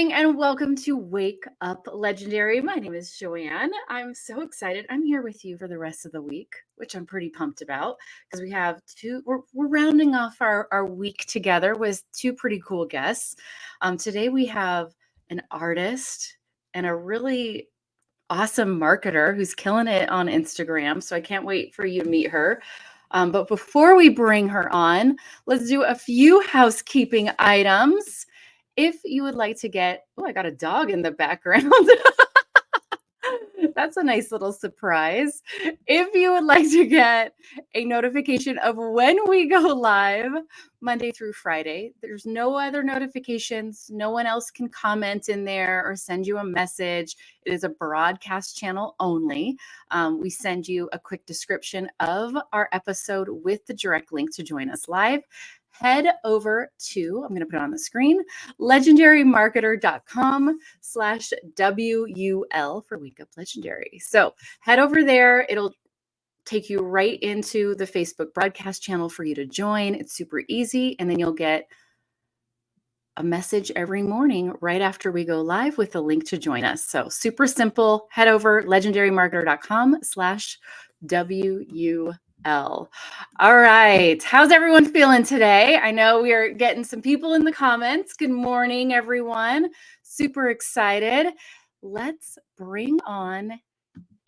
morning and welcome to Wake Up Legendary. My name is Joanne. I'm so excited. I'm here with you for the rest of the week, which I'm pretty pumped about because we have we're rounding off our week together with two pretty cool guests. Today we have an artist and a really awesome marketer who's killing it on Instagram. So I can't wait for you to meet her. But before we bring her on, let's do a few housekeeping items. If you would like to get, oh, I got a dog in the background. That's a nice little surprise. If you would like to get a notification of when we go live, Monday through Friday, there's no other notifications. No one else can comment in there or send you a message. It is a broadcast channel only. We send you a quick description of our episode with the direct link to join us live. Head over to, I'm going to put it on the screen, legendarymarketer.com/WUL for Wake Up Legendary. So head over there. It'll take you right into the Facebook broadcast channel for you to join. It's super easy. And then you'll get a message every morning right after we go live with a link to join us. So super simple. Head over legendarymarketer.com/WUL. All right. How's everyone feeling today? I know we are getting some people in the comments. Good morning, everyone. Super excited. Let's bring on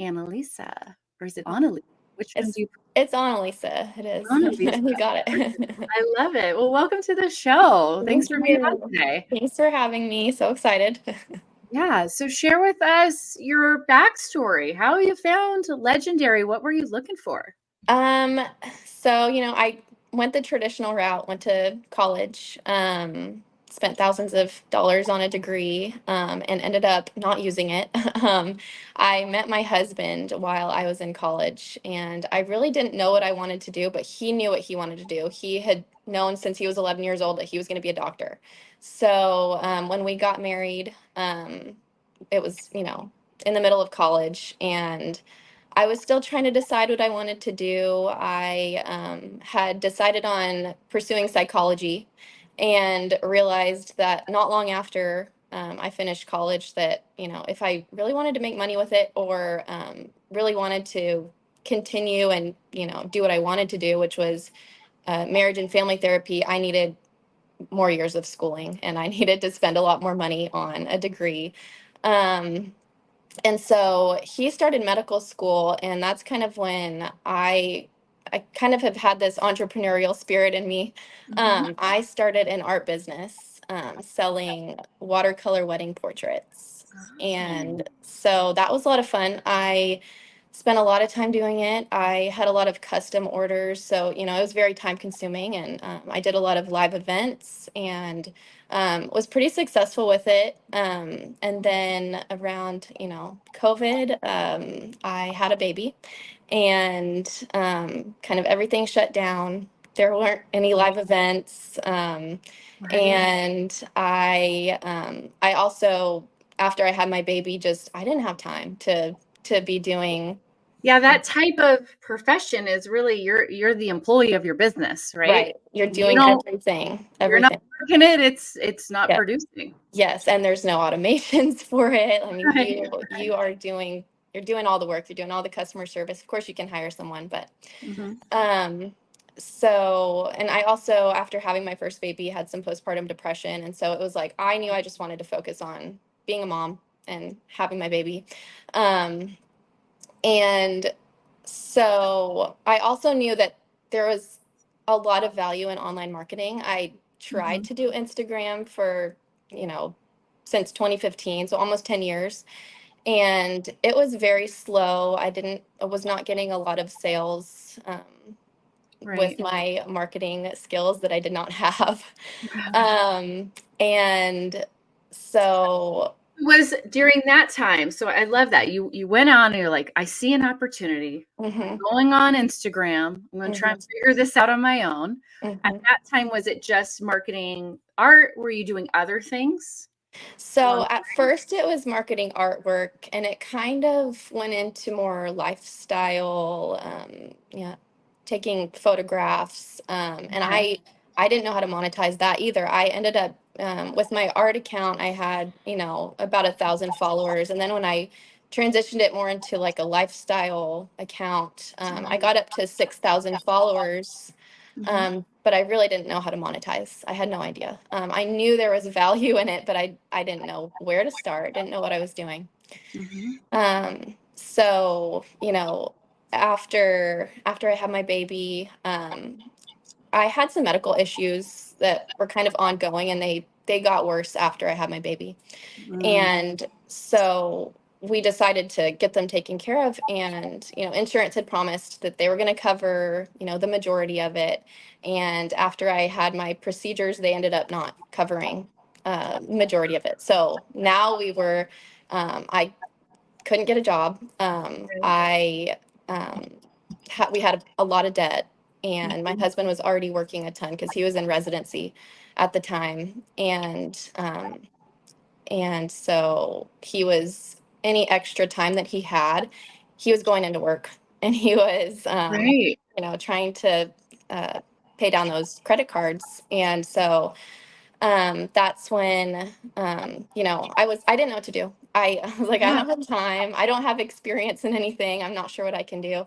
Annalisa. Or is it Annalisa? Which one do you? It's Annalisa. It is. Annalisa. You got it. I love it. Well, welcome to the show. Thanks for being on today. Thanks for having me. So excited. Yeah. So share with us your backstory. How you found Legendary. What were you looking for? So, I went the traditional route, went to college, spent thousands of dollars on a degree, and ended up not using it. I met my husband while I was in college, and I really didn't know what I wanted to do, but he knew what he wanted to do. He had known since he was 11 years old that he was going to be a doctor. So, when we got married, it was, in the middle of college, and I was still trying to decide what I wanted to do. I had decided on pursuing psychology and realized that not long after I finished college that, if I really wanted to make money with it or really wanted to continue and, do what I wanted to do, which was marriage and family therapy, I needed more years of schooling and I needed to spend a lot more money on a degree. And so he started medical school, and that's kind of when I kind of have had this entrepreneurial spirit in me. I started an art business selling watercolor wedding portraits. And so that was a lot of fun. I spent a lot of time doing it. I had a lot of custom orders. So, it was very time consuming, and I did a lot of live events and was pretty successful with it. And then around, COVID, I had a baby and kind of everything shut down. There weren't any live events. And I also, after I had my baby, I didn't have time to be doing. Yeah, that type of profession is really you're the employee of your business, right? Right. You're doing everything. You're not working it, it's not producing. Yes, and there's no automations for it. I mean, you're doing all the work, you're doing all the customer service. Of course you can hire someone, but so, and I also, after having my first baby, had some postpartum depression. And so it was like, I knew I just wanted to focus on being a mom and having my baby. And so I also knew that there was a lot of value in online marketing. I tried to do Instagram for, since 2015, so almost 10 years. And it was very slow. I was not getting a lot of sales with my marketing skills that I did not have. And so was during that time. So I love that you went on and you're like, I see an opportunity going on Instagram. I'm going to try and figure this out on my own. At that time, was it just marketing art? Were you doing other things? So at first it was marketing artwork, and it kind of went into more lifestyle, taking photographs. And I didn't know how to monetize that either. I ended up with my art account, I had, about 1,000 followers. And then when I transitioned it more into like a lifestyle account, I got up to 6,000 followers. But I really didn't know how to monetize. I had no idea. I knew there was value in it, but I didn't know where to start, didn't know what I was doing. So, after I had my baby, I had some medical issues that were kind of ongoing, and they got worse after I had my baby. And so we decided to get them taken care of, and insurance had promised that they were going to cover the majority of it. And after I had my procedures, they ended up not covering majority of it. So now I couldn't get a job. We had a lot of debt, and my husband was already working a ton because he was in residency at the time. And so he was, any extra time that he was going into work, and he was, trying to pay down those credit cards. And so that's when, I didn't know what to do. I was like, I don't have time. I don't have experience in anything. I'm not sure what I can do.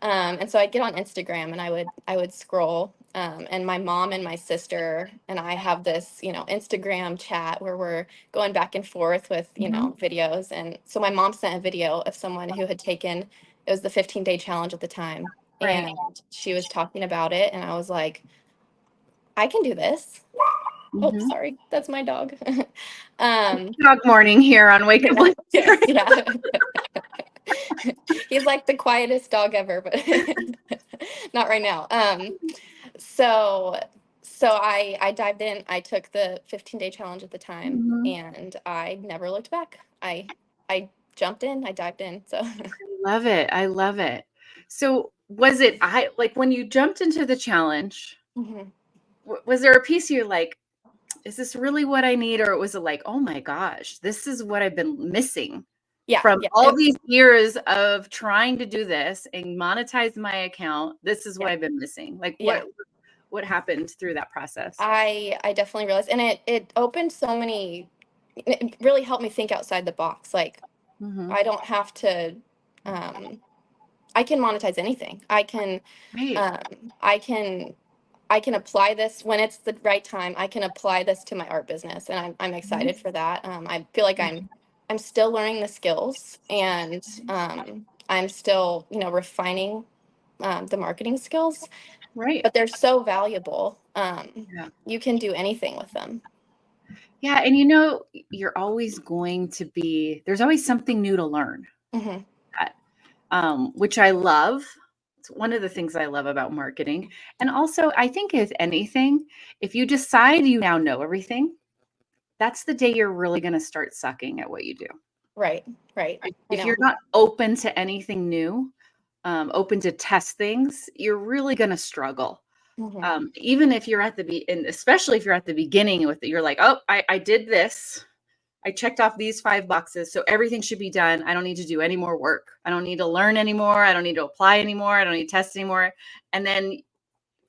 And so I'd get on Instagram, and I would scroll. And my mom and my sister and I have this, Instagram chat where we're going back and forth with, videos. And so my mom sent a video of someone who had taken, it was the 15-day challenge at the time. Right. And she was talking about it. And I was like, I can do this. Oh, sorry. That's my dog. Dog morning here on Wake Up. Yes, yeah. He's like the quietest dog ever, but not right now. So I dived in. I took the 15-day challenge at the time, and I never looked back. I jumped in. I dived in. So I love it. I love it. So was it like when you jumped into the challenge? Was there a piece you're like, is this really what I need? Or was it like, oh my gosh, this is what I've been missing from all these years of trying to do this and monetize my account? This is what I've been missing. Like what happened through that process? I definitely realized, and it opened so many, it really helped me think outside the box. Like, I don't have to, I can monetize anything. I can apply this when it's the right time. I can apply this to my art business, and I'm excited for that. I feel like I'm still learning the skills, and I'm still, refining the marketing skills. Right. But they're so valuable. You can do anything with them. Yeah. And you're always going to be, there's always something new to learn, which I love. It's one of the things I love about marketing. And also, I think if anything, if you decide you now know everything, that's the day you're really going to start sucking at what you do. Right. If you're not open to anything new, open to test things, you're really going to struggle. Even if you're and especially if you're at the beginning with it, you're like, oh, I did this. I checked off these 5 boxes. So everything should be done. I don't need to do any more work. I don't need to learn anymore. I don't need to apply anymore. I don't need to test anymore. And then,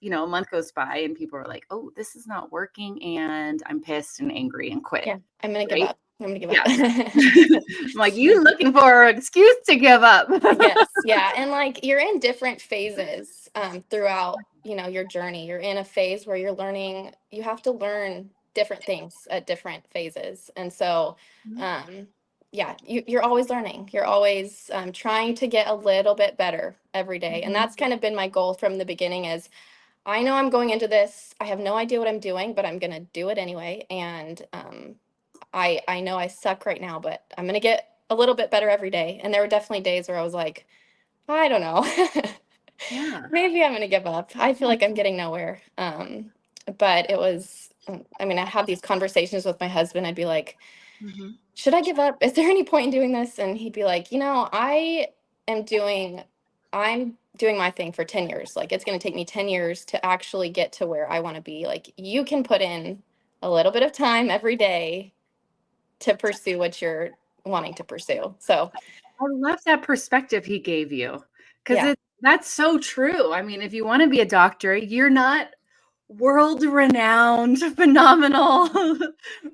a month goes by and people are like, oh, this is not working. And I'm pissed and angry and quit. Yeah. I'm going to give up. I'm going to give up. I'm like, you looking for an excuse to give up. Yes. Yeah. And like, you're in different phases throughout, your journey. You're in a phase where you're learning, you have to learn different things at different phases. And so, you're always learning. You're always trying to get a little bit better every day. And that's kind of been my goal from the beginning is, I know I'm going into this. I have no idea what I'm doing, but I'm going to do it anyway. And I know I suck right now, but I'm going to get a little bit better every day. And there were definitely days where I was like, I don't know. Maybe I'm going to give up. I feel like I'm getting nowhere. But it was, I have these conversations with my husband. I'd be like, should I give up? Is there any point in doing this? And he'd be like, I'm doing my thing for 10 years. Like, it's going to take me 10 years to actually get to where I want to be. Like, you can put in a little bit of time every day to pursue what you're wanting to pursue. So I love that perspective he gave you, because that's so true. If you want to be a doctor, you're not world-renowned, phenomenal,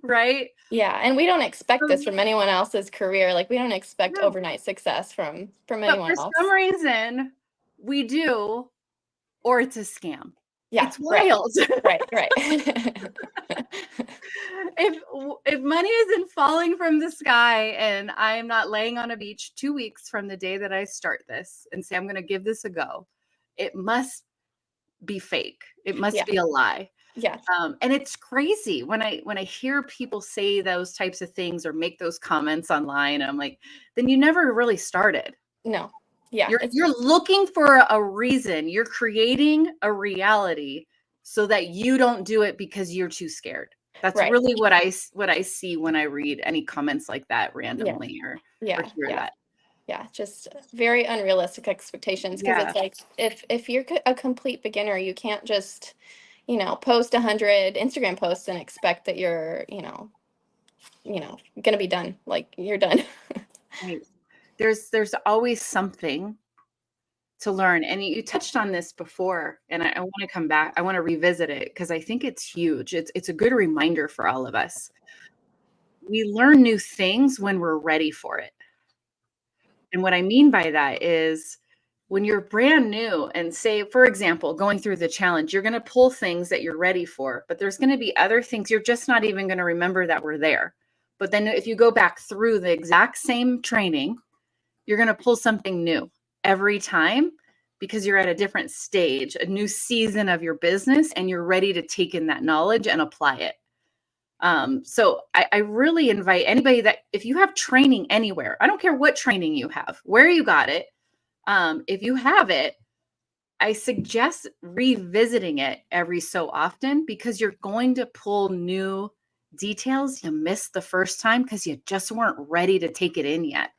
right? Yeah, and we don't expect this Um, from anyone else's career. Like we don't expect no, overnight success from but anyone for some else. reason we do, or it's a scam. Yeah, It's right, wild. right. If money isn't falling from the sky and I am not laying on a beach 2 weeks from the day that I start this and say I'm going to give this a go, it must be fake. It must Yeah, be a lie. yeah, And it's crazy when I hear people say those types of things or make those comments online. I'm like, then you never really started. no, yeah, it's You're looking for a reason. You're creating a reality so that you don't do it because you're too scared. That's right. really what I see when I read any comments like that Yeah, randomly or yeah, hear yeah. that. Yeah, just very unrealistic expectations because Yeah. it's like if you're a complete beginner, you can't just, post 100 Instagram posts and expect that you're, gonna be done. Like you're done. Right. There's always something to learn. And you touched on this before, and I want to come back. I want to revisit it because I think it's huge. It's a good reminder for all of us. We learn new things when we're ready for it. And what I mean by that is when you're brand new and say, for example, going through the challenge, you're going to pull things that you're ready for, but there's going to be other things you're just not even going to remember that were there. But then if you go back through the exact same training, you're going to pull something new every time because you're at a different stage, a new season of your business, and you're ready to take in that knowledge and apply it. So I really invite anybody that if you have training anywhere, I don't care what training you have, where you got it, if you have it, I suggest revisiting it every so often because you're going to pull new details you missed the first time because you just weren't ready to take it in yet.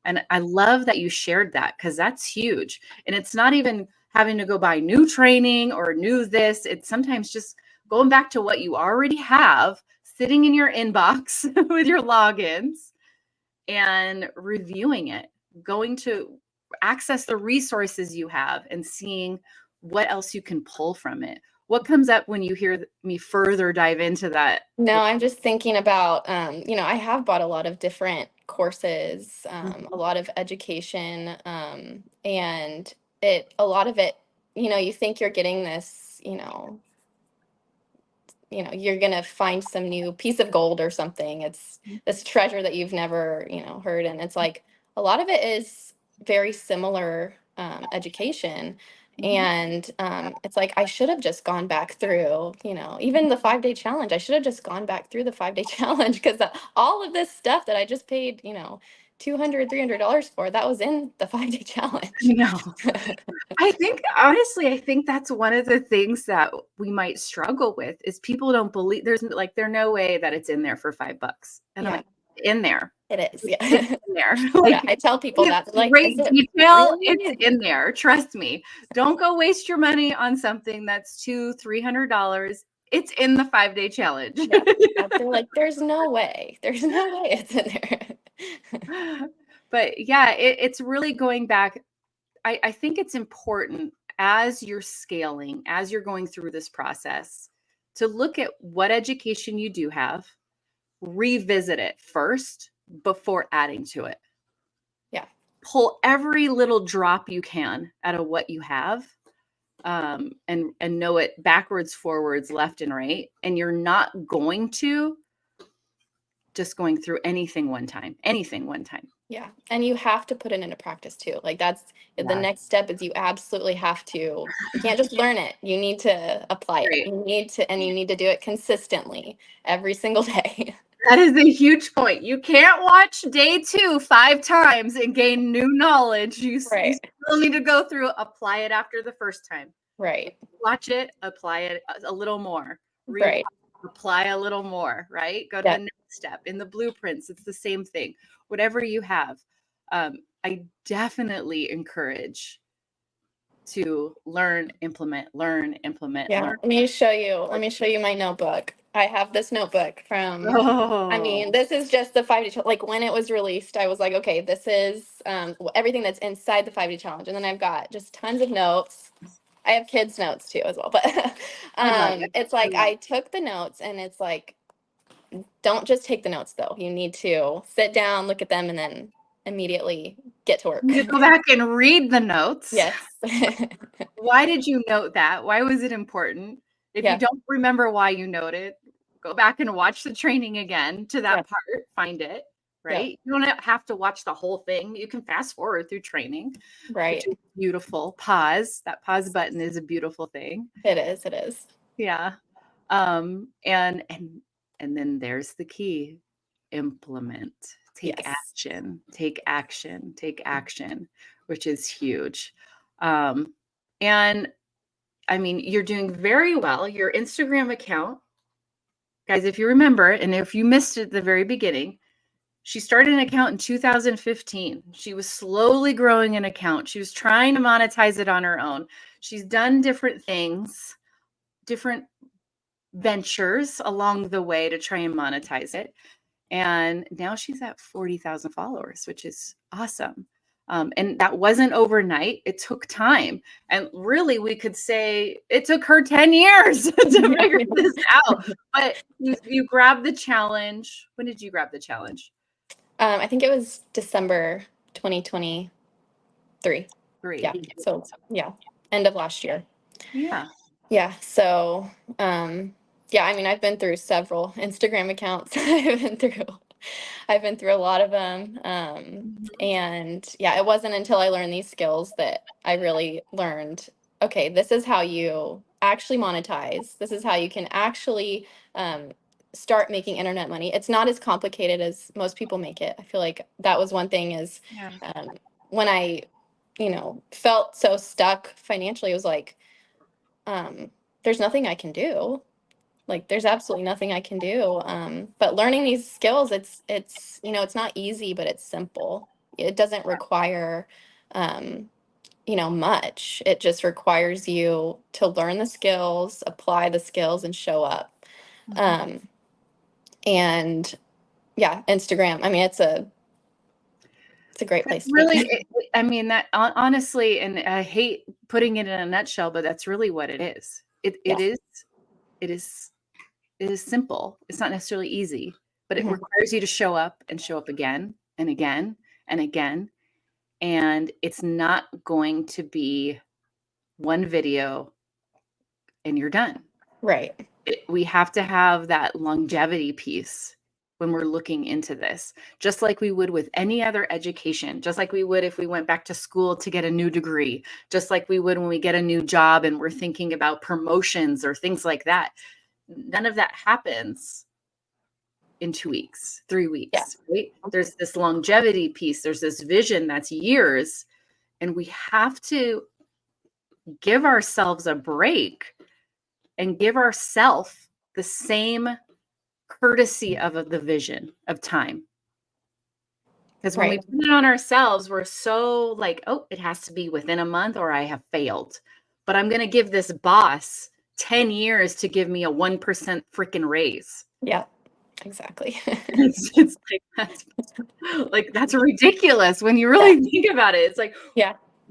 And I love that you shared that because that's huge. And it's not even having to go buy new training or new this. It's sometimes just going back to what you already have sitting in your inbox with your logins and reviewing it, going to access the resources you have and seeing what else you can pull from it. What comes up when you hear me further dive into that? No, I'm just thinking about, I have bought a lot of different courses, a Mhm. lot of education, and a lot of it, you think you're getting this, you're gonna find some new piece of gold or something. It's this treasure that you've never, heard, and it's like a lot of it is very similar education. Mhm. And it's like I should have just gone back through, even the 5-day challenge. I should have just gone back through the 5-day challenge because all of this stuff that I just paid, $200, $300 for, that was in the 5-day challenge. No. I think honestly, I think that's one of the things that we might struggle with is people don't believe there's no way that it's in there for $5. And I'm Yeah, like, in there. it is. It's Yeah. in there. Yeah, Like I tell people it's that. They're like, great is it detail. It's really? in there. Trust me. Don't go waste your money on something that's $200, $300. It's in the 5-day challenge. Yeah. They're like, there's no way. There's no way it's in there. But yeah, it's really going back. I think it's important as you're scaling, as you're going through this process, to look at what education you do have, revisit it first before adding to it. Yeah. Pull every little drop you can out of what you have, and know it backwards, forwards, left, and right. And you're not going to just going through anything one time. Yeah. And you have to put it into practice too. Like that's the Yeah, next step is you absolutely have to, you can't just learn it. You need to apply it. right. And you need to do it consistently every single day. That is a huge point. You can't watch day 2 5 times and gain new knowledge. You Right. still need to go through, apply it after the first time. Right. Watch it, apply it a little more. Rewatch, Right. apply a little more, right? Go to the Yeah. next step. In the blueprints, it's the same thing. Whatever you have. I definitely encourage to learn, implement, learn, implement, Yeah. learn. Let me show you my notebook. I have this notebook from, I Oh, mean, this is just the 5-day challenge. Like when it was released, I was like, okay, this is everything that's inside the 5-day challenge. And then I've got just tons of notes. I have kids' notes too as well, but I love it. it's like I took the notes, and it's like, don't just take the notes though. You need to sit down, look at them, and then immediately get to work. You go back and read the notes. Yes. Why did you note that? Why was it important? If you don't remember why you noted, go back and watch the training again to that part, find it, right? You don't have to watch the whole thing. You can fast forward through training. Right. Which is beautiful. Pause. That pause button is a beautiful thing. It is. It is. Yeah. And then there's the key. Implement. Take action. Take action. Take action, which is huge. And I mean, you're doing very well. Your Instagram account, guys, if you remember, and if you missed it at the very beginning, she started an account in 2015. She was slowly growing an account. She was trying to monetize it on her own. She's done different things, different ventures along the way to try and monetize it. And now she's at 40,000 followers, which is awesome. And that wasn't overnight. It took time. And really, we could say it took her 10 years to figure this out. But you grabbed the challenge. When did you grab the challenge? I think it was December 2023. Yeah. So, end of last year. Yeah. Yeah. So, yeah, I mean, I've been through several Instagram accounts. I've been through a lot of them. And yeah, it wasn't until I learned these skills that I really learned, okay, this is how you actually monetize. This is how you can actually start making internet money. It's not as complicated as most people make it. I feel like that was one thing is when I, felt so stuck financially, it was like, there's nothing I can do. Like, there's absolutely nothing I can do. But learning these skills, it's not easy, but it's simple. It doesn't require, much. It just requires you to learn the skills, apply the skills, and show up. And yeah, Instagram. I mean, it's a great place to be. I mean, that honestly, and I hate putting it in a nutshell, but that's really what it is. It is simple. It's not necessarily easy, but it requires you to show up again and again and again. And it's not going to be one video and you're done. Right. We have to have that longevity piece when we're looking into this, just like we would with any other education, just like we would if we went back to school to get a new degree, just like we would when we get a new job and we're thinking about promotions or things like that. None of that happens in 2 weeks, 3 weeks, right? There's this longevity piece. There's this vision that's years, and we have to give ourselves a break and give ourselves the same courtesy of the vision of time. Because when we put it on ourselves, we're so like, oh, it has to be within a month or I have failed. But I'm going to give this boss 10 years to give me a 1% freaking raise. Yeah, exactly. it's like, that's ridiculous when you really think about it. It's like,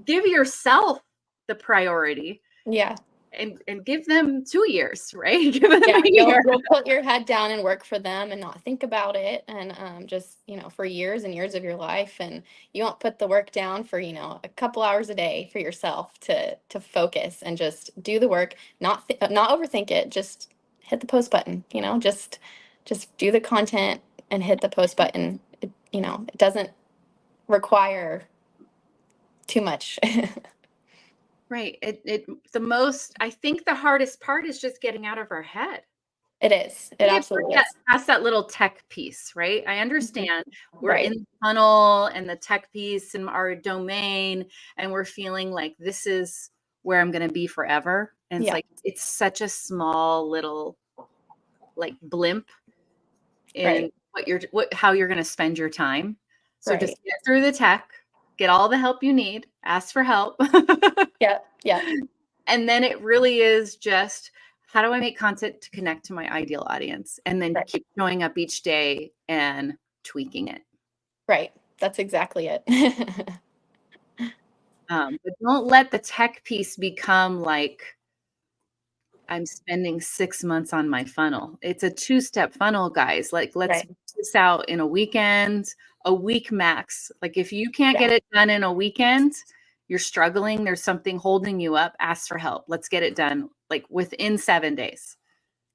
give yourself the priority. Yeah. And give them 2 years, right? Give them a year. You'll put your head down and work for them and not think about it. And just, for years and years of your life. And you won't put the work down for, a couple hours a day for yourself to focus and just do the work, not overthink it. Just hit the post button, just do the content and hit the post button. It doesn't require too much. Right. I think the hardest part is just getting out of our head. It is. It absolutely is. Past that little tech piece, right? I understand we're in the tunnel and the tech piece and our domain, and we're feeling like this is where I'm going to be forever. And it's like, it's such a small little like blimp in how you're going to spend your time. So just get through the tech, get all the help you need, ask for help. Yeah. And then it really is just, how do I make content to connect to my ideal audience? And then keep showing up each day and tweaking it. Right. That's exactly it. But don't let the tech piece become like, I'm spending 6 months on my funnel. It's a two-step funnel, guys. Like, let's Right. do this out in a weekend, a week max. Like, if you can't Yeah. get it done in a weekend, you're struggling, there's something holding you up, ask for help. Let's get it done, like, within 7 days.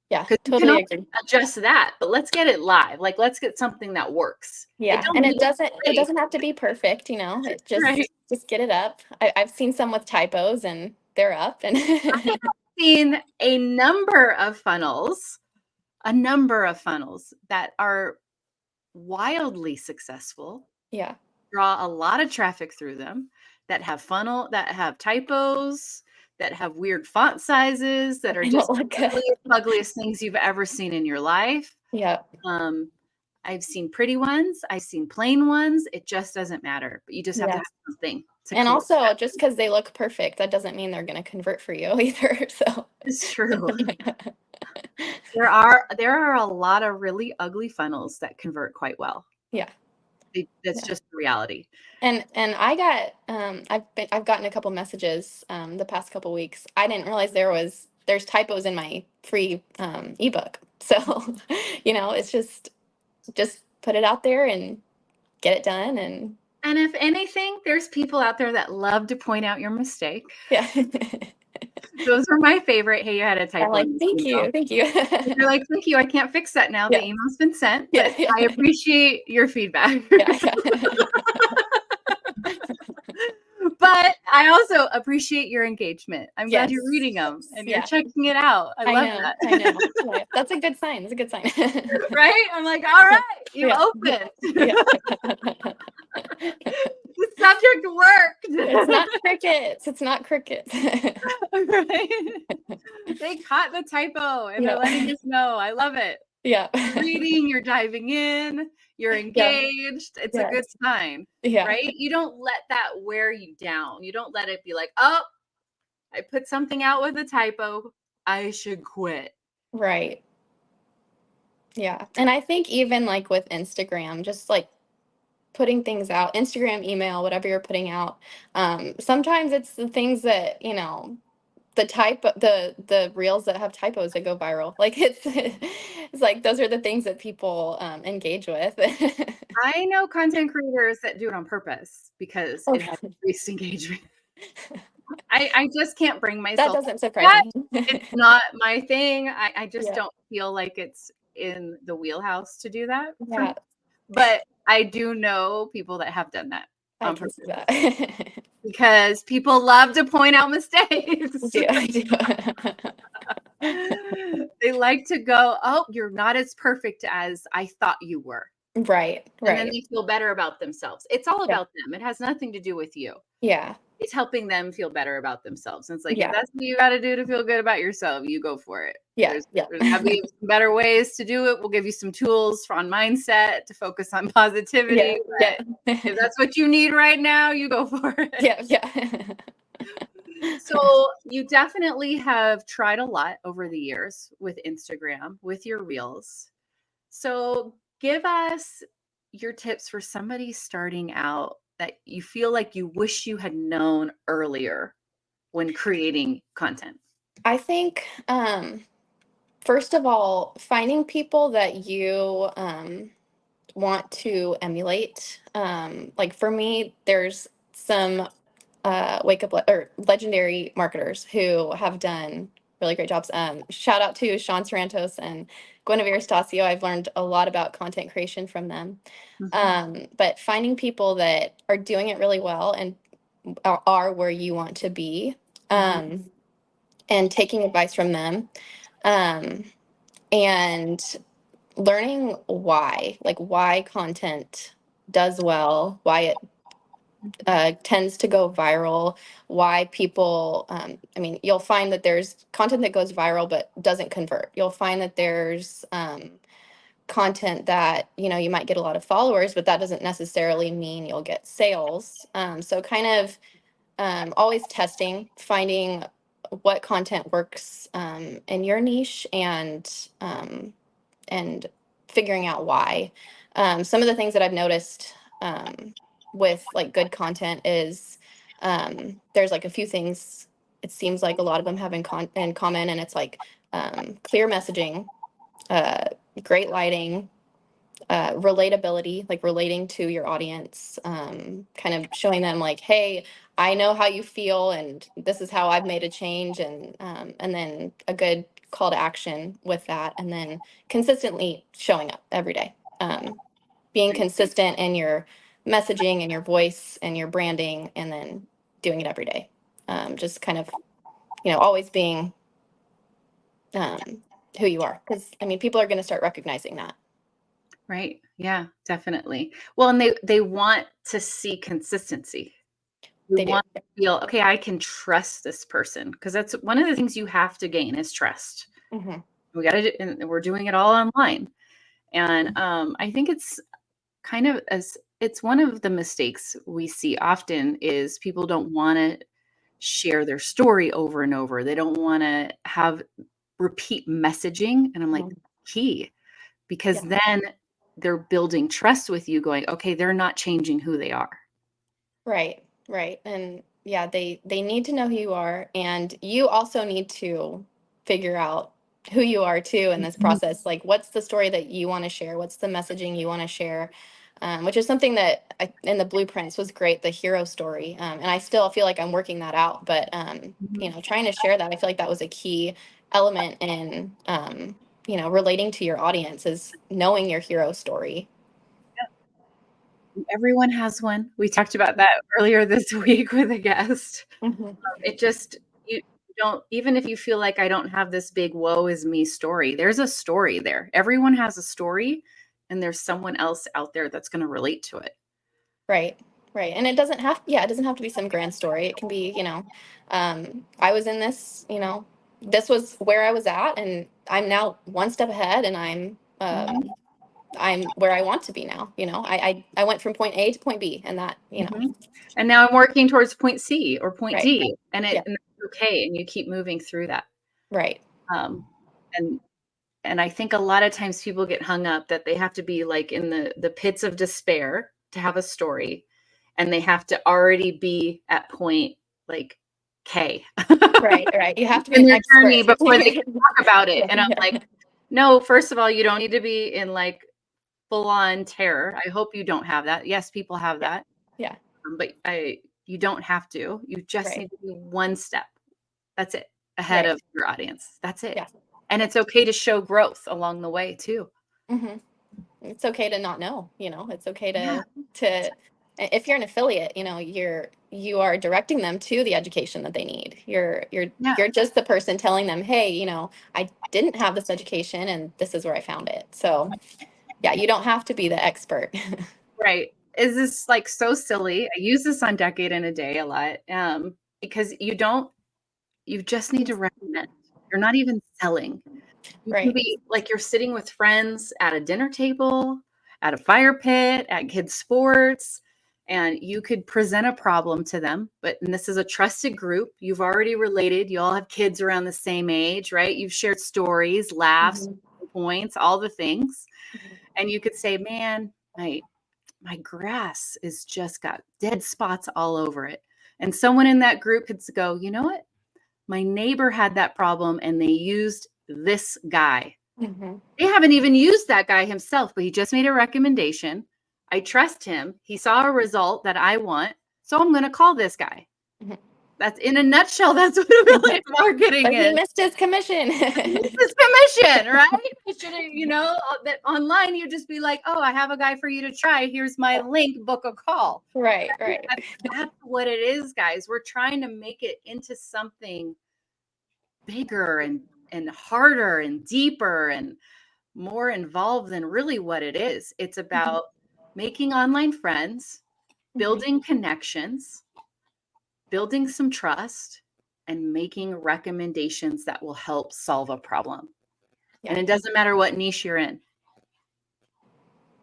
Yeah. Because you can Totally always agree. adjust that, but let's get it live. Like, let's get something that works. It Yeah. don't And need it to be pretty, doesn't have to be perfect, you know. It right? just get it up. I've seen some with typos and they're up and Seen a number of funnels that are wildly successful, yeah. draw a lot of traffic through them, that have typos, that have weird font sizes, that are I just don't like the it. ugliest, ugliest things you've ever seen in your life. Yeah. Um, I've seen pretty ones, I've seen plain ones. It just doesn't matter, but you just have to Yeah. have something to And collect. also, just because they look perfect, that doesn't mean they're going to convert for you either. So, It's true. There are a lot of really ugly funnels that convert quite well. yeah. That's Yeah. just the reality. And I got I've gotten a couple messages the past couple weeks. I didn't realize there's typos in my free ebook. So, you know, it's just put it out there and get it done and And if anything, there's people out there that love to point out your mistake. yeah. Those are my favorite. Hey, you had a I'm typo like, in this thank email. you. Thank you. You're like, thank you. I can't fix that now. The yeah. email's been sent, Yeah. but Yeah. I appreciate your feedback. Yeah. Yeah. But I also appreciate your engagement. I'm glad Yes. you're reading them and you're Yeah. checking it out. I I love know. I that. know. Yeah. That's a good sign. That's a good sign. Right? I'm like, all right, you yeah. opened. Yeah. The subject It's worked. not crickets. It's not crickets. Right? They caught the typo and they're yeah. letting us know. I love it. Yeah. You're reading, you're diving in, you're yeah. engaged. It's a good Yes. sign, Yeah. right? You don't let that wear you down. You don't let it be like, oh, I put something out with a typo. I should quit. Right. Yeah. And I think even like with Instagram, just like putting things out, Instagram, email, whatever you're putting out, sometimes it's the things that, you know, the reels that have typos that go viral. Like it's like those are the things that people engage with. I know content creators that do it on purpose because Oh, it has increased engagement. I just can't bring that myself to doesn't do surprise that. me. It's not my thing. I just yeah. don't feel like it's in the wheelhouse to do that for me. Yeah. But I do know people that have done that I on can see purpose that. because people love to point out mistakes. I do. They like to go, "Oh, you're not as perfect as I thought you were." right. And then Right. they feel better about themselves. It's all Yeah. about them. It has nothing to do with you. Yeah. It's helping them feel better about themselves. And it's like, if Yeah. that's what you got to do to feel good about yourself, you go for it. Yeah. There's got to be some better ways to do it. We'll give you some tools on mindset to focus on Yeah. positivity. Yeah. But if that's what you need right now, you go for it. yeah. Yeah. So you definitely have tried a lot over the years with Instagram, with your reels. So give us your tips for somebody starting out that you feel like you wish you had known earlier when creating content. I think first of all, finding people that you want to emulate. Like for me, there's some or legendary marketers who have done really great jobs. Shout out to Sean Sarantos and Guinevere Stasio. I've learned a lot about content creation from them. But finding people that are doing it really well and are where you want to be, Mhm. and taking advice from them, um, and learning why content does well, why it tends to go viral, why people, I mean, you'll find that there's content that goes viral but doesn't convert. You'll find that there's content that, you know, you might get a lot of followers, but that doesn't necessarily mean you'll get sales. So kind of always testing, finding what content works in your niche and figuring out why. Some of the things that I've noticed with like good content is There's like a few things it seems like a lot of them have in common, and it's like clear messaging, uh, great lighting, relatability, like relating to your audience, kind of showing them like, hey, I know how you feel, and this is how I've made a change, and then a good call to action with that, and then consistently showing up every day, being consistent in your messaging and your voice and your branding, and then doing it every day. Just kind of, always being who you are, because I mean, people are going to start recognizing that. Right. Yeah, definitely. Well, and they want to see consistency. You They do. want to feel, okay, I can trust this person, because that's one of the things you have to gain is trust. Hmm. We got to, and we're doing it all online. And I think it's kind of it's one of the mistakes we see often is people don't want to share their story over and over. They don't want to have repeat messaging. And I'm like, key, because Yeah. then they're building trust with you, going, okay, they're not changing who they are. Right, right. And yeah, they need to know who you are, and you also need to figure out who you are too in this Mhm. process. Like, what's the story that you want to share? What's the messaging you want to share? Which is something that in the blueprints was great, the hero story. And I still feel like I'm working that out, but Mhm. trying to share that, I feel like that was a key element in relating to your audience, is knowing your hero story. Everyone has one. We talked about that earlier this week with a guest. Hmm. It just, you don't, even if you feel like I don't have this big woe is me story, there's a story there. Everyone has a story, and there's someone else out there that's going to relate to it. Right, right. And it doesn't have, yeah, it doesn't have to be some grand story. It can be, I was in this, this was where I was at, and I'm now one step ahead, and Mhm. I'm where I want to be now. I went from point A to point B, and that, Mhm. And now I'm working towards point C or point right. D, and Yeah, and that's okay. And you keep moving through that. right. Um, and I think a lot of times people get hung up that they have to be like in the pits of despair to have a story, and they have to already be at point like K Right, right. You have to be in an their journey expert. before they can talk about it. Yeah, And I'm like, yeah, no, first of all, you don't need to be in like full on terror. I hope you don't have that. Yes, people have yeah, that, yeah. but you don't have to. You just Right, need to be one step. That's it, ahead right. of your audience. That's it. Yeah. And it's okay to show growth along the way too. Hmm. It's okay to not know. It's okay Yeah. to if you're an affiliate, you are directing them to the education that they need. Yeah. You're just the person telling them, hey, I didn't have this education, and this is where I found it. So yeah, you don't have to be the expert. Right. Is this like so silly? I use this on Decade in a Day a lot, because you just need to recommend. You're not even selling. You can Right. be like you're sitting with friends at a dinner table, at a fire pit, at kids' sports, and you could present a problem to them. And this is a trusted group. You've already related. You all have kids around the same age, right? You've shared stories, laughs, Mhm. points, all the things. Mhm. And you could say, man, my grass is just got dead spots all over it. And someone in that group could go, you know what? My neighbor had that problem and they used this guy. Mhm. They haven't even used that guy himself, but he just made a recommendation. I trust him. He saw a result that I want. So I'm going to call this guy. Mhm. That's in a nutshell. That's what affiliate marketing But he is. missed his commission. This commission, right? You should have, that online you just be like, oh, I have a guy for you to try. Here's my link, book a call. Right, right. That's what it is, guys. We're trying to make it into something bigger and harder and deeper and more involved than really what it is. It's Mhm. about making online friends, Mhm. building connections, building some trust, and making recommendations that will help solve a problem. Yeah. And it doesn't matter what niche you're in.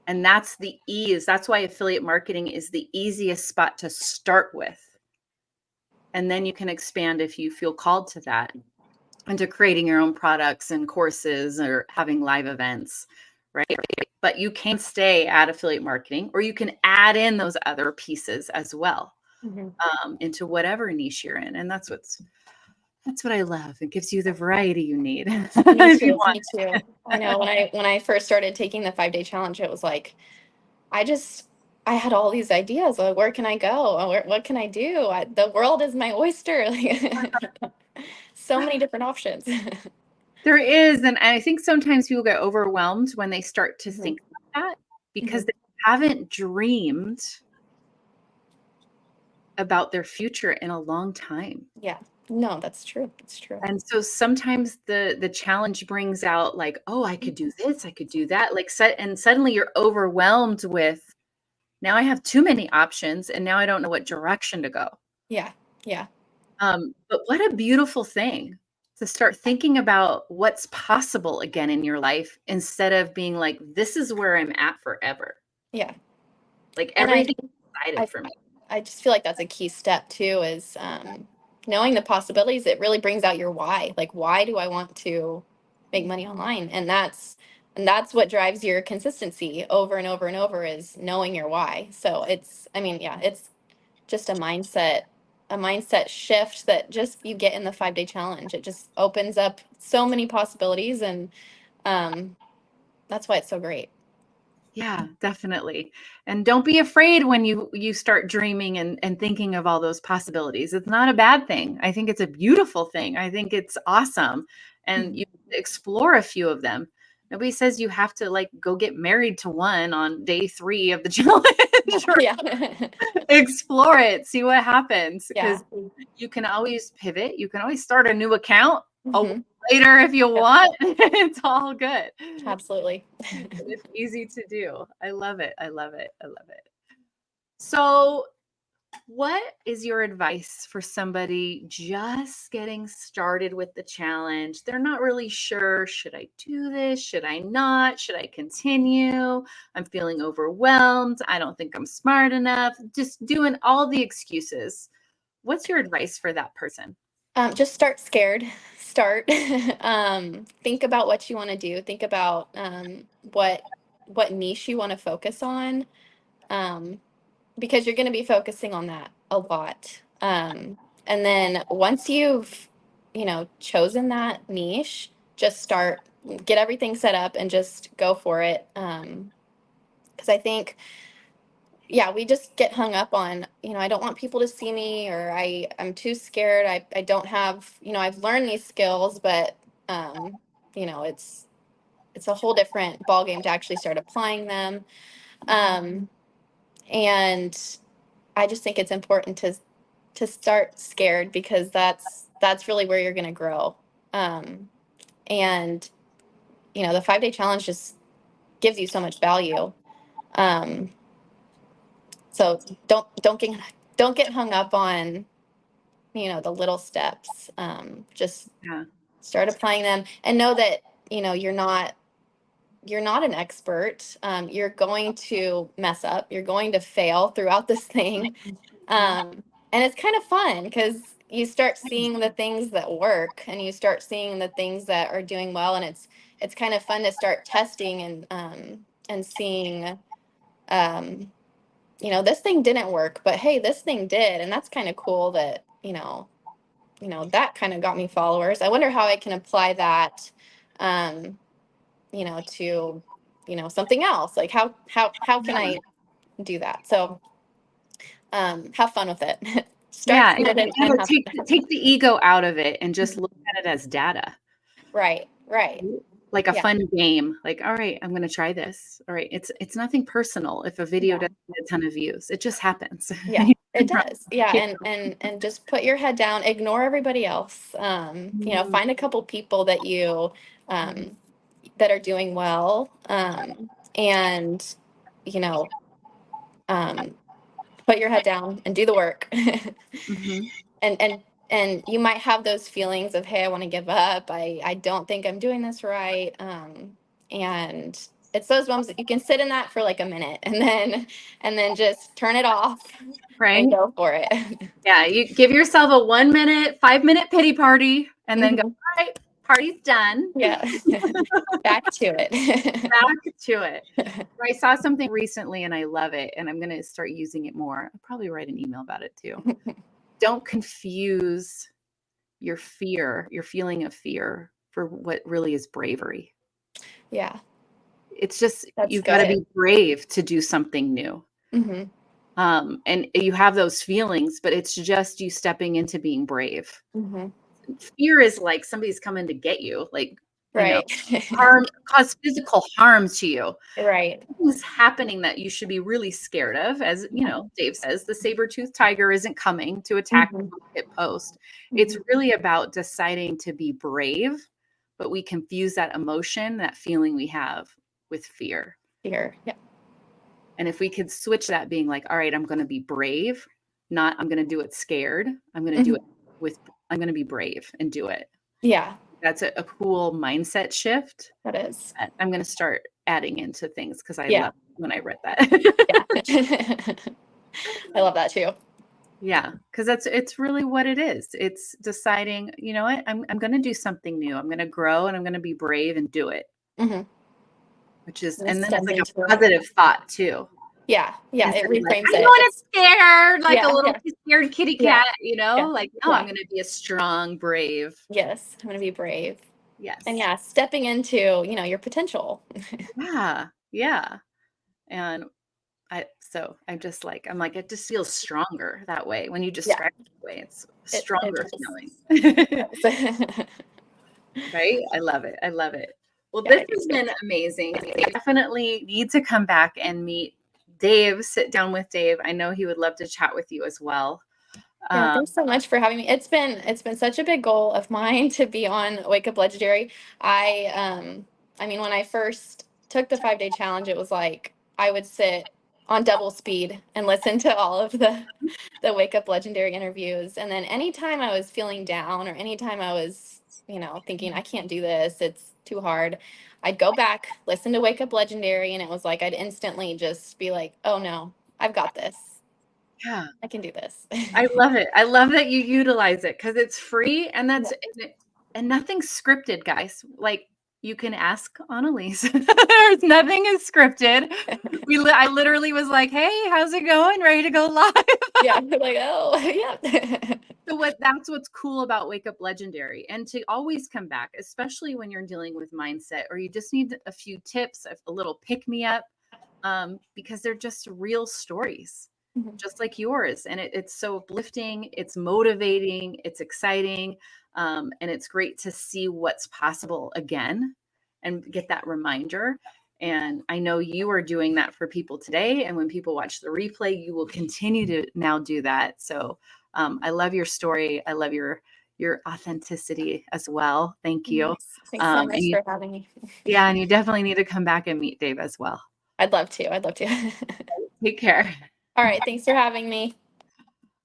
And that's the ease. That's why affiliate marketing is the easiest spot to start with. And then you can expand if you feel called to that, into creating your own products and courses or having live events, right? But you can stay at affiliate marketing, or you can add in those other pieces as well. Mhm. into whatever niche you're in. And that's what I love. It gives you the variety you need Me if you too. Me too. I know when I first started taking the 5-day challenge, it was like I just I had all these ideas. Like, where can I go? What can I do? The world is my oyster. Like, so many different options. There is, and I think sometimes people get overwhelmed when they start to Mhm. think like that because Mhm. they haven't dreamed about their future in a long time. Yeah. No, that's true. It's true. And so sometimes the challenge brings out like, oh, I could do this, I could do that. Like and suddenly you're overwhelmed with now I have too many options and now I don't know what direction to go. Yeah. Yeah. But what a beautiful thing to start thinking about what's possible again in your life instead of being like, this is where I'm at forever. Yeah. Like And everything is decided I for me. I just feel like that's a key step too, is knowing the possibilities. It really brings out your why. Like, why do I want to make money online? And that's what drives your consistency over and over and over, is knowing your why. So I mean, yeah, it's just a mindset shift that just you get in the 5-day challenge. It just opens up so many possibilities, and um, that's why it's so great. Yeah, definitely. And don't be afraid when you start dreaming and thinking of all those possibilities. It's not a bad thing. I think it's a beautiful thing. I think it's awesome. And Mhm. you explore a few of them. Nobody says you have to like go get married to one on day 3 of the challenge or Yeah. explore it, see what happens Yeah. because you can always pivot. You can always start a new account a week Hmm. later if you want. It's all good. Absolutely. It's easy to do. I love it. I love it. I love it. So, what is your advice for somebody just getting started with the challenge? They're not really sure. Should I do this? Should I not? Should I continue? I'm feeling overwhelmed. I don't think I'm smart enough. Just doing all the excuses. What's your advice for that person? Just start scared. Start. Think about what you want to do. Think about what niche you want to focus on, um, because you're going to be focusing on that a lot. And then once you've, chosen that niche, just start, get everything set up, and just go for it. Because I think, yeah, we just get hung up on, I don't want people to see me, or I'm too scared. I don't have, I've learned these skills, but um, it's a whole different ballgame to actually start applying them. Um, and I just think it's important to start scared, because that's really where you're going to grow. Um, and the 5-day challenge just gives you so much value. Um, so don't get hung up on the little steps. Just Yeah. start applying them, and know that you're not an expert. You're going to mess up. You're going to fail throughout this thing. And it's kind of fun, because you start seeing the things that work, and you start seeing the things that are doing well, and it's kind of fun to start testing and seeing, um, this thing didn't work, but hey, this thing did, and that's kind of cool that that kind of got me followers. I wonder how I can apply that, um, to something else. Like, how can Yeah. I do that? So have fun with it. Start Yeah. scared And and have take the ego out of it and just fun. look at it as data. Right. Like a Yeah. fun game. Like, all right, I'm gonna try this. All right. It's nothing personal if a video Yeah. doesn't get a ton of views. It just happens. Yeah, it does. Yeah, and just put your head down, ignore everybody else. Mm, Find a couple people that you um that are doing well, and you know, um put your head down and do the work. mhm. And you might have those feelings of, hey, I want to give up. I don't think I'm doing this right. And it's those moments that you can sit in that for like a minute, and then just turn it off and Right? go for it. Yeah, you give yourself a 1 minute, 5-minute pity party and then go, Mhm. all right, Party's done. Yeah. Back to it. Back to it. I saw something recently and I love it, and I'm going to start using it more. I'll probably write an email about it too. Don't confuse your fear, your feeling of fear, for what really is bravery. Yeah. It's just, That's you've got to good. be brave to do something new. Mm-hmm. And you have those feelings, but it's just you stepping into being brave. Mm-hmm. Fear is like somebody's coming to get you, like, Right. cause physical harm to you. Right. Things happening that you should be really scared of. As Dave says, the saber-toothed tiger isn't coming to attack Mm-hmm. the hit post. It's Mm-hmm. really about deciding to be brave, but we confuse that emotion, that feeling we have, with fear. Fear. Yeah. And if we could switch that, being like, all right, I'm going to be brave, not I'm going to do it scared. I'm going to do it I'm going to be brave and do it. Yeah. That's a cool mindset shift. That is. I'm going to start adding into things because I Yeah. love when I read that. Yeah. I love that too. Yeah, because it's really what it is. It's deciding, you know what, I'm going to do something new. I'm going to grow and I'm going to be brave and do it. Mm-hmm. Which is, And and then step it's like into a it. positive thought too. Yeah. Yeah. Instead It of like, reframes I'm it. going to scared, like Yeah, a little yeah. scared kitty Yeah. cat, Yeah. like, no, Yeah. I'm going to be a strong, brave. Yes. I'm going to be brave. Yes. And yeah, stepping into, your potential. Yeah. Yeah. And I'm just like, it just feels stronger that way. When you describe it that way, it's a stronger feeling. Right? I love it. I love it. Well, Yeah, this has been amazing. I definitely need to come back and meet Dave, sit down with Dave. I know he would love to chat with you as well. Yeah, thanks so much for having me. It's been such a big goal of mine to be on Wake Up Legendary. I mean, when I first took the 5-day challenge, it was like I would sit on double speed and listen to all of the Wake Up Legendary interviews. And then anytime I was feeling down or anytime I was, thinking I can't do this, it's too hard, I'd go back, listen to Wake Up Legendary, and it was like I'd instantly just be like, oh no, I've got this. Yeah. I can do this. I love it. I love that you utilize it because it's free and and nothing's scripted, guys. Like, you can ask Annalise. There's nothing is scripted. I literally was like, hey, how's it going? Ready to go live? Yeah, we're like, oh, yeah. So that's what's cool about Wake Up Legendary, and to always come back, especially when you're dealing with mindset or you just need a few tips, a little pick me up, because they're just real stories, just like yours. And it's so uplifting, it's motivating, it's exciting, and it's great to see what's possible again and get that reminder. And I know you are doing that for people today. And when people watch the replay, you will continue to now do that. So I love your story. I love your authenticity as well. Thank you. Thanks so much for having me. Yeah, and you definitely need to come back and meet Dave as well. I'd love to. Take care. All right. Thanks for having me.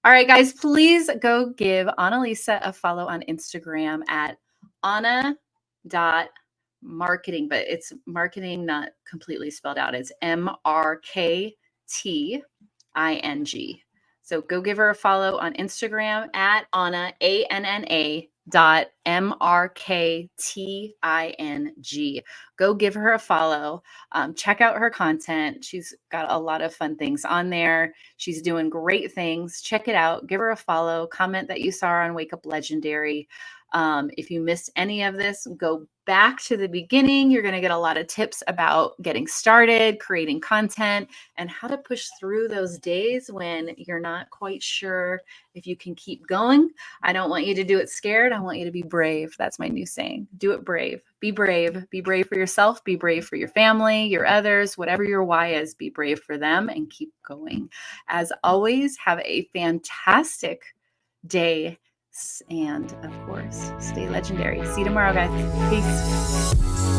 All right, guys, please go give Annalisa a follow on Instagram at anna.marketing, but it's marketing not completely spelled out. It's MRKTING. So go give her a follow on Instagram at Anna, ANNA .MRKTING. Go give her a follow. Check out her content. She's got a lot of fun things on there. She's doing great things. Check it out. Give her a follow. Comment that you saw her on Wake Up Legendary. If you missed any of this, go back to the beginning. You're going to get a lot of tips about getting started, creating content, and how to push through those days when you're not quite sure if you can keep going. I don't want you to do it scared. I want you to be brave. That's my new saying. Do it brave. Be brave. Be brave for yourself. Be brave for your family, your others, whatever your why is. Be brave for them and keep going. As always, have a fantastic day. And of course, stay legendary. See you tomorrow, guys. Peace.